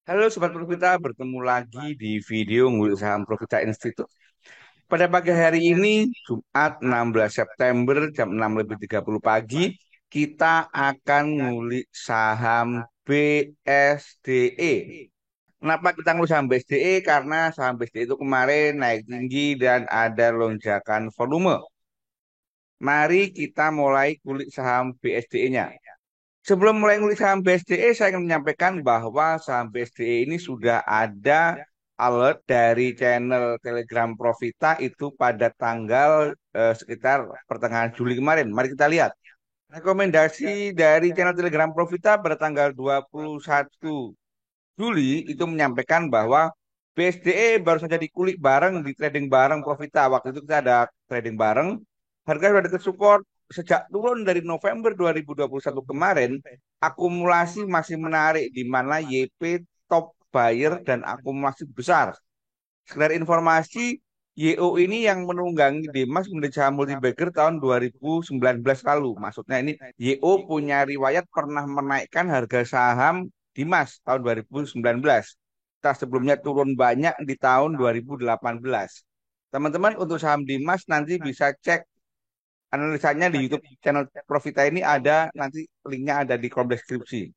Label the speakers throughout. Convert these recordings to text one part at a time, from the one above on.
Speaker 1: Halo Sobat Profita, bertemu lagi di video Ngulik Saham Profita Institute. Pada pagi hari ini, Jumat 16 September jam 6.30 pagi, kita akan ngulik saham BSDE. Kenapa kita ngulik saham BSDE? Karena saham BSDE itu kemarin naik tinggi dan ada lonjakan volume. Mari kita mulai kulik saham BSDE-nya. Sebelum mulai ngulik saham BSDE, saya ingin menyampaikan bahwa saham BSDE ini sudah ada alert dari channel Telegram Profita itu pada tanggal sekitar pertengahan Juli kemarin. Mari kita lihat. Rekomendasi dari channel Telegram Profita pada tanggal 21 Juli itu menyampaikan bahwa BSDE baru saja dikulik bareng di trading bareng Profita. Waktu itu kita ada trading bareng. Harga sudah dekat support sejak turun dari November 2021 kemarin. Akumulasi masih menarik di mana YP top buyer dan akumulasi besar. Sekedar informasi, YO ini yang menunggangi Dimas menjadi saham multibagger tahun 2019 lalu. Maksudnya ini YO punya riwayat pernah menaikkan harga saham Dimas tahun 2019. Setelah sebelumnya turun banyak di tahun 2018. Teman-teman untuk saham Dimas nanti bisa cek analisanya di YouTube channel Profita ini ada nanti linknya ada di kolom deskripsi.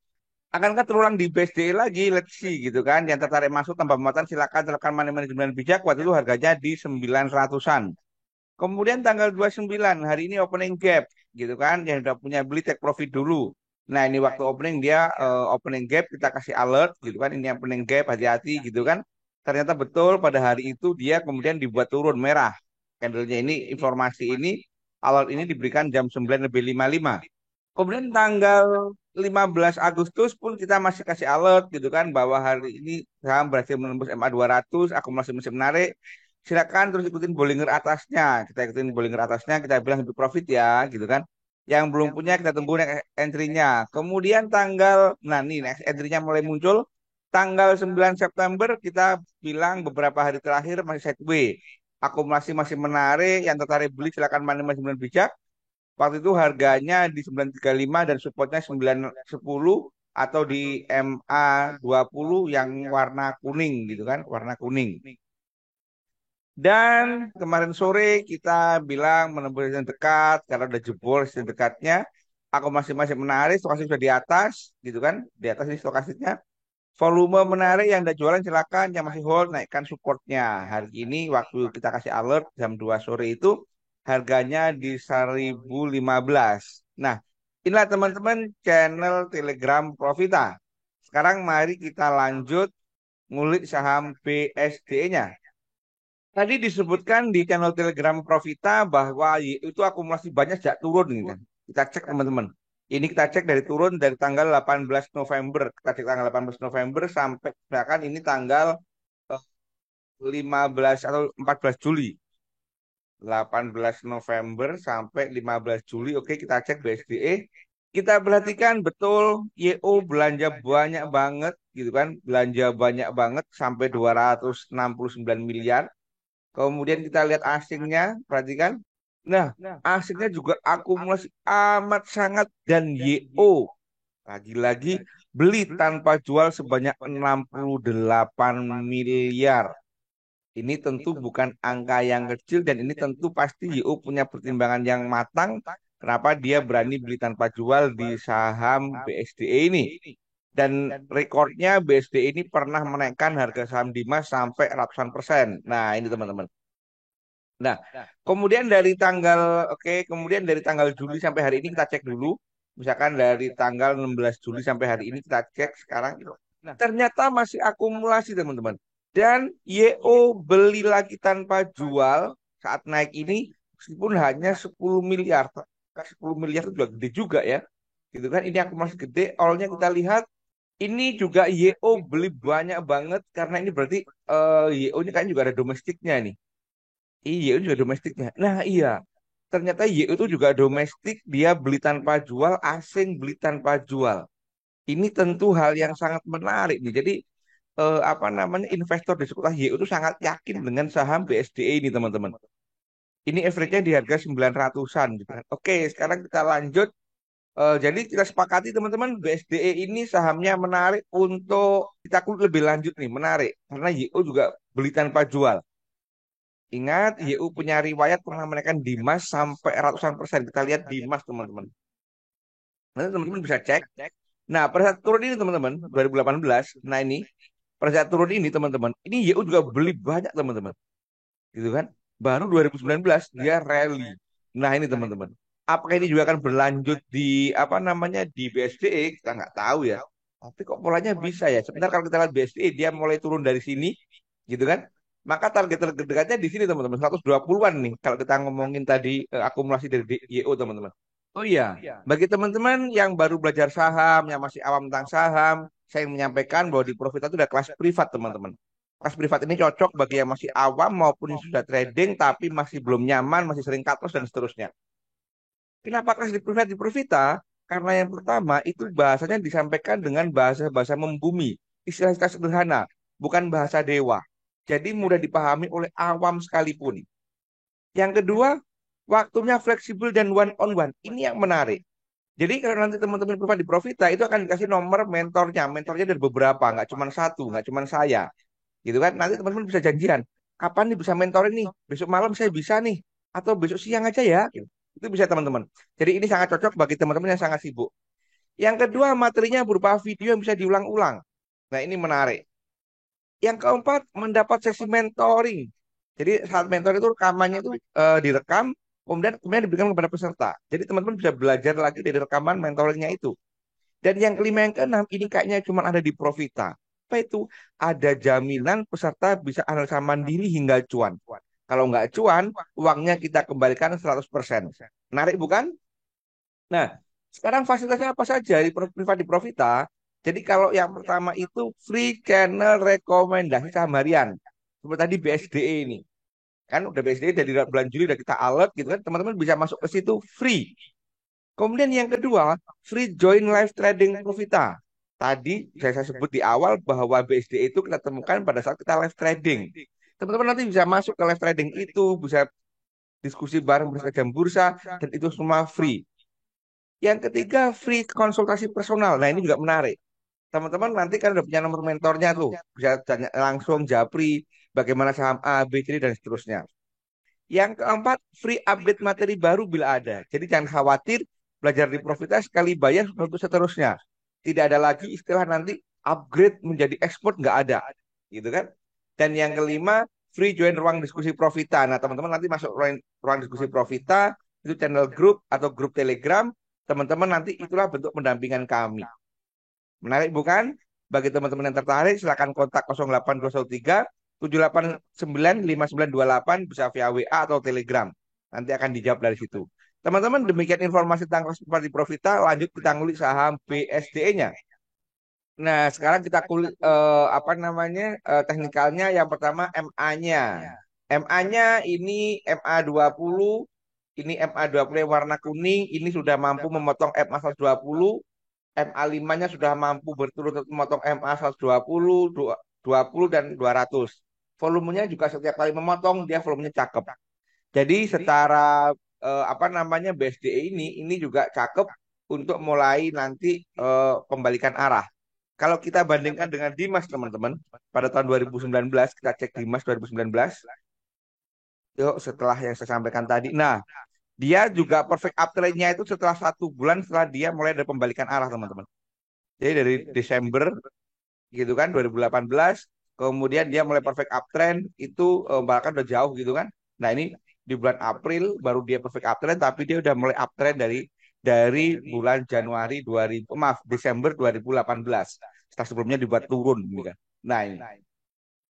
Speaker 1: Akankah terulang di BSDE lagi? Let's see gitu kan. Yang tertarik masuk tanpa muatan silakan tekan money manajemen bijak. Waktu itu harganya di 900-an. Kemudian tanggal 29 hari ini opening gap gitu kan. Yang udah punya beli take profit dulu. Nah, ini waktu opening dia opening gap kita kasih alert gitu kan. Ini opening gap hati-hati gitu kan. Ternyata betul pada hari itu dia kemudian dibuat turun merah. Candlenya ini informasi ini alert ini diberikan jam 9:55. Kemudian tanggal 15 Agustus pun kita masih kasih alert gitu kan bahwa hari ini saham berhasil menembus MA 200, akumulasi masih menarik. Silakan terus ikutin Bollinger atasnya. Kita ikutin Bollinger atasnya, kita bilang lebih profit ya gitu kan. Yang belum punya kita tunggu next entry-nya. Kemudian nah nih next entry-nya mulai muncul. Tanggal 9 September kita bilang beberapa hari terakhir masih sideways. Akumulasi masih menarik, yang tertarik beli silakan masih bijak. Waktu itu harganya di 935 dan supportnya 910 atau di MA 20 yang warna kuning gitu kan, warna kuning. Dan kemarin sore kita bilang menembus yang dekat karena udah jebol yang dekatnya. Aku masih menarik, stokastik sudah di atas gitu kan, di atas ini stokastiknya. Volume menarik yang udah jualan silakan, yang masih hold naikkan supportnya. Hari ini waktu kita kasih alert jam 2 sore itu harganya di 1015. Nah, inilah teman-teman channel Telegram Profita. Sekarang mari kita lanjut ngulik saham BSDE-nya. Tadi disebutkan di channel Telegram Profita bahwa itu akumulasi banyak sejak turun gitu kan. Kita cek teman-teman. Ini kita cek dari turun dari tanggal 18 November. Kita cek tanggal 18 November sampai misalkan ini tanggal eh, 15 atau 14 Juli. 18 November sampai 15 Juli. Oke, kita cek BSDE. Kita perhatikan betul YO belanja banyak banget gitu kan. Belanja banyak banget sampai 269 miliar. Kemudian kita lihat asingnya, perhatikan. Nah, asingnya juga akumulasi amat sangat dan YO. Lagi-lagi beli tanpa jual sebanyak 68 miliar. Ini tentu bukan angka yang kecil dan ini tentu pasti YO punya pertimbangan yang matang. Kenapa dia berani beli tanpa jual di saham BSDE ini. Dan rekornya BSDE ini pernah menaikkan harga saham Dimas sampai ratusan persen. Nah, ini teman-teman. Nah, kemudian dari tanggal kemudian dari tanggal Juli sampai hari ini kita cek dulu. Misalkan dari tanggal 16 Juli sampai hari ini kita cek sekarang gitu. Nah, ternyata masih akumulasi teman-teman. Dan YO beli lagi tanpa jual saat naik ini meskipun hanya 10 miliar. 10 miliar itu juga gede juga ya. Gitu kan ini akumulasi gede. Awalnya kita lihat ini juga YO beli banyak banget karena ini berarti YO ini kan juga ada domestiknya nih. Iya, itu juga domestiknya. Nah, iya. Ternyata Y itu juga domestik, dia beli tanpa jual, asing beli tanpa jual. Ini tentu hal yang sangat menarik nih. Jadi, apa namanya, investor di sekolah Y itu sangat yakin dengan saham BSDE ini, teman-teman. Ini average-nya di harga 900-an gitu kan. Oke, sekarang kita lanjut. Jadi kita sepakati teman-teman BSDE ini sahamnya menarik untuk kita kulik lebih lanjut nih, menarik karena YO juga beli tanpa jual. Ingat, YU punya riwayat pernah menaikkan Dimas sampai ratusan persen. Kita lihat Dimas teman-teman. Nanti teman-teman bisa cek. Nah, pada saat turun ini teman-teman, 2018, nah ini, pada saat turun ini teman-teman, ini YU juga beli banyak teman-teman. Gitu kan? Baru 2019 dia rally. Nah ini teman-teman. Apakah ini juga akan berlanjut di apa namanya di BSDE? Kita nggak tahu ya. Tapi kok polanya bisa ya? Sebentar kalau kita lihat BSDE dia mulai turun dari sini, gitu kan? Maka target terdekatnya di sini teman-teman 120-an nih. Kalau kita ngomongin tadi akumulasi dari YO teman-teman. Oh iya, bagi teman-teman yang baru belajar saham, yang masih awam tentang saham, saya ingin menyampaikan bahwa di Profita itu ada kelas privat teman-teman. Kelas privat ini cocok bagi yang masih awam maupun yang sudah trading tapi masih belum nyaman, masih sering cut loss dan seterusnya. Kenapa kelas di privat di Profita? Karena yang pertama itu bahasanya disampaikan dengan bahasa-bahasa membumi, istilah-istilah sederhana, bukan bahasa dewa. Jadi mudah dipahami oleh awam sekalipun. Yang kedua, waktunya fleksibel dan one on one. Ini yang menarik. Jadi kalau nanti teman-teman privat di Profita itu akan dikasih nomor mentornya. Mentornya dari beberapa, nggak cuma satu, nggak cuma saya. Gitu kan? Nanti teman-teman bisa janjian. Kapan nih bisa mentorin nih? Besok malam saya bisa nih. Atau besok siang aja ya. Gitu. Itu bisa teman-teman. Jadi ini sangat cocok bagi teman-teman yang sangat sibuk. Yang kedua, materinya berupa video yang bisa diulang-ulang. Nah, ini menarik. Yang keempat, mendapat sesi mentoring. Jadi saat mentor itu rekamannya itu direkam, kemudian diberikan kepada peserta. Jadi teman-teman bisa belajar lagi dari rekaman mentoringnya itu. Dan yang kelima yang keenam ini kayaknya cuma ada di Profita. Apa itu? Ada jaminan peserta bisa analisa mandiri hingga cuan. Kalau nggak cuan, uangnya kita kembalikan 100%. Menarik bukan? Nah, sekarang fasilitasnya apa saja di privat di Profita? Jadi kalau yang pertama itu free channel rekomendasi saham harian. Seperti tadi BSDE ini. Kan udah BSDE dari bulan Juli udah kita alert gitu kan. Teman-teman bisa masuk ke situ free. Kemudian yang kedua, free join live trading Profita. Tadi saya sebut di awal bahwa BSD itu kita temukan pada saat kita live trading. Teman-teman nanti bisa masuk ke live trading itu, bisa diskusi bareng bersama jam bursa, dan itu semua free. Yang ketiga, free konsultasi personal. Nah, ini juga menarik. Teman-teman nanti kan udah punya nomor mentornya tuh, bisa tanya langsung japri bagaimana saham A, B, C, dan seterusnya. Yang keempat, free update materi baru bila ada. Jadi jangan khawatir, belajar di Profita sekali bayar untuk seterusnya. Tidak ada lagi istilah nanti upgrade menjadi expert, nggak ada. Gitu kan? Dan yang kelima, free join ruang diskusi Profita. Nah, teman-teman nanti masuk ruang diskusi Profita, itu channel grup atau grup Telegram. Teman-teman nanti itulah bentuk pendampingan kami. Menarik bukan? Bagi teman-teman yang tertarik, silakan kontak 08213 789 5928 bisa via WA atau Telegram. Nanti akan dijawab dari situ. Teman-teman, demikian informasi tentang kelas di Profita. Lanjut kita ngulik saham BSDE-nya. Nah, sekarang kita kulik apa namanya teknikalnya. Yang pertama MA-nya. MA-nya ini MA20. Ini MA20 yang warna kuning. Ini sudah mampu memotong MA120. MA5-nya sudah mampu berturut-turut memotong MA 120, 20, dan 200. Volumenya juga setiap kali memotong, dia volumenya cakep. Jadi secara apa namanya BSDE ini juga cakep untuk mulai nanti pembalikan arah. Kalau kita bandingkan dengan Dimas teman-teman, pada tahun 2019, kita cek Dimas 2019, yuk setelah yang saya sampaikan tadi. Nah, dia juga perfect uptrend-nya itu setelah 1 bulan setelah dia mulai ada pembalikan arah teman-teman. Jadi dari Desember gitu kan 2018 kemudian dia mulai perfect uptrend itu bahkan udah jauh gitu kan. Nah, ini di bulan April baru dia perfect uptrend tapi dia udah mulai uptrend dari bulan Januari 2000 maaf Desember 2018. Setelah sebelumnya dibuat turun gitu kan. Nah,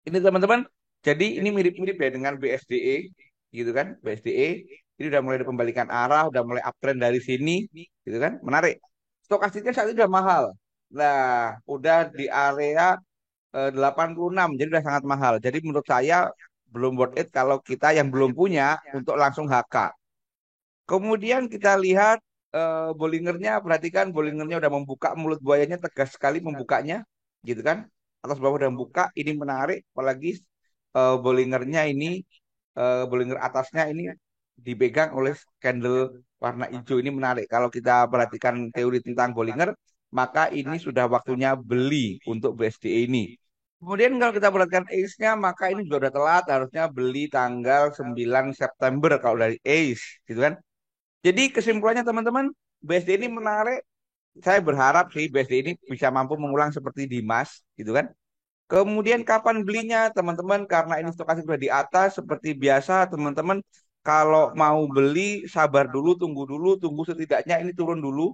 Speaker 1: ini teman-teman jadi ini mirip-mirip ya dengan BSDE gitu kan. BSDE ini udah mulai ada pembalikan arah, udah mulai uptrend dari sini gitu kan. Menarik. Stokastiknya saat ini udah mahal. Nah, udah di area 86, jadi udah sangat mahal. Jadi menurut saya belum worth it kalau kita yang belum punya untuk langsung HK. Kemudian kita lihat Bollingernya, perhatikan Bollingernya udah membuka mulut buayanya tegas sekali membukanya, gitu kan? Atas bawah udah membuka, ini menarik, apalagi Bollingernya ini Bollinger atasnya ini dipegang oleh candle warna hijau. Ini menarik. Kalau kita perhatikan teori tentang Bollinger, maka ini sudah waktunya beli untuk BSDE ini. Kemudian kalau kita perhatikan ACE-nya, maka ini juga udah telat, harusnya beli tanggal 9 September kalau dari ACE, gitu kan. Jadi kesimpulannya teman-teman, BSD ini menarik. Saya berharap sih BSD ini bisa mampu mengulang seperti Dimas, gitu kan. Kemudian kapan belinya, teman-teman? Karena ini stokastik sudah di atas, seperti biasa, teman-teman. Kalau mau beli, sabar dulu, tunggu setidaknya ini turun dulu,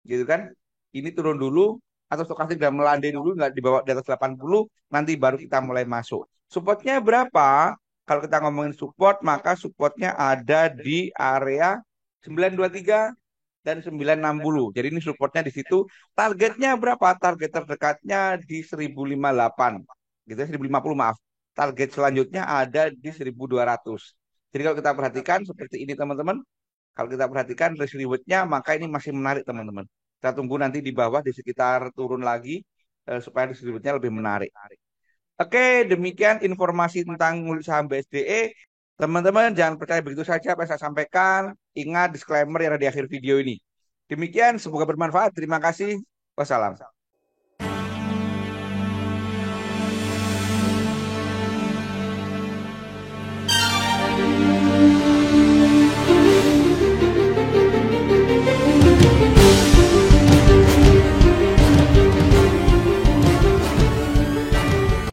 Speaker 1: gitu kan? Ini turun dulu, atau stokastik udah melandai dulu, nggak di bawah di atas 80, nanti baru kita mulai masuk. Supportnya berapa? Kalau kita ngomongin support, maka supportnya ada di area 923 dan 960. Jadi ini supportnya di situ. Targetnya berapa? Target terdekatnya di 1058. Gitu ya, 1050 maaf. Target selanjutnya ada di 1200. Jadi kalau kita perhatikan seperti ini teman-teman, kalau kita perhatikan risk rewardnya maka ini masih menarik teman-teman. Kita tunggu nanti di bawah di sekitar turun lagi supaya risk rewardnya lebih menarik. Oke, demikian informasi tentang saham BSDE. Teman-teman jangan percaya begitu saja apa yang saya sampaikan. Ingat disclaimer yang ada di akhir video ini. Demikian, semoga bermanfaat. Terima kasih. Wassalam.